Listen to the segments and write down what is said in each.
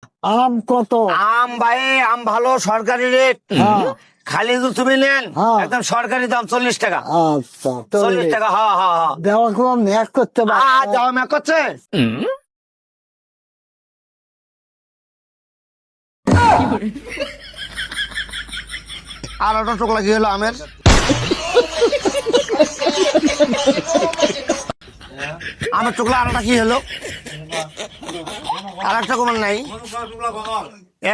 আম কত? আম ভাই, আম ভালো, সরকারি রেট। হ্যাঁ। খালি যদি তুমি নেন হ্যাঁ। একদম সরকারি দাম 40 টাকা। আচ্ছা, 40 টাকা, হ্যাঁ হ্যাঁ হ্যাঁ। দেওয়া কোনো ম্যাচ করতে যাওয়া ম্যাক করছে। আর ওটা চোখলা কি হলো আমের? আমের চোখলা আর কি হলো? আর একটা কমান নাই?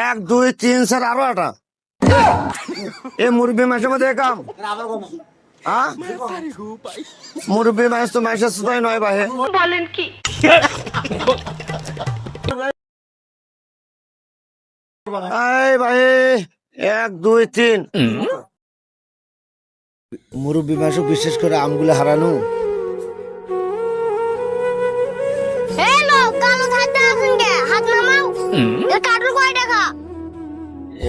1 2 3 4 আরো একটা। এ মুরব্বী মাসের মধ্যে কাম মুরব্বী মাস তো মাসের সুতাই নয় ভাই। বলেন কি? এই ভাই 1 2 3 মুরব্বী মাসে বিশেষ করে আমগুলো হারানো।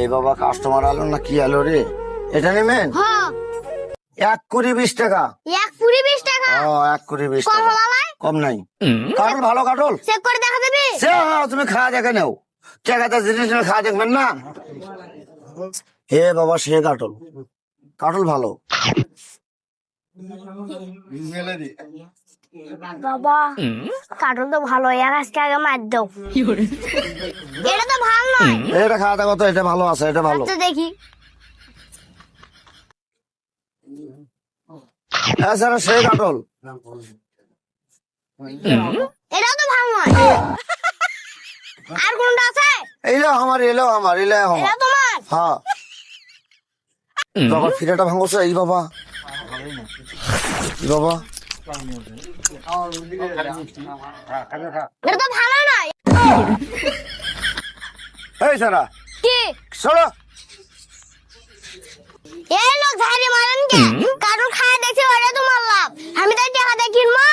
এই বাবা কাস্টমার আলো না কি আলো রে? এটা নেবেন? 1 কুড়ি 20 টাকা। 1 পুরি 20 টাকা। ও 1 কুড়ি 20 টাকা, কম নাই। কাটল ভালো কাটল, চেক করে দেখা দেবে? তুমি খাওয়া দেখে নাও। টাকাতে জিনিস খাওয়া দেখবেন না। হে বাবা, সে কাটল, কাটল ভালো। বাবা কার্টুন তো ভালো, এর আজকে আগে মার দাও। এটা তো ভালো নয়। এটা খাওয়া দেখো তো, এটা ভালো আছে, এটা ভালো। তো দেখি। হ্যাঁ স্যার, সে কাটল। এটাও তো ভালো নয়। আর কোনটা আছে? এলো আমার, এলো আমার, এলো আমার। এটা তোমার? হ্যাঁ বাবা, ফিরেটা ভাঙছে। এই বাবা, এই বাবা, এটা তো ভালো নয়। এই সারা কি? সরো। এই লোক ঝাড়ি মারেন কে? কার্টুন খায় দেখছি, ওটা তোমার লাভ। আমি তাই টাকা দিয়ে কিনবো।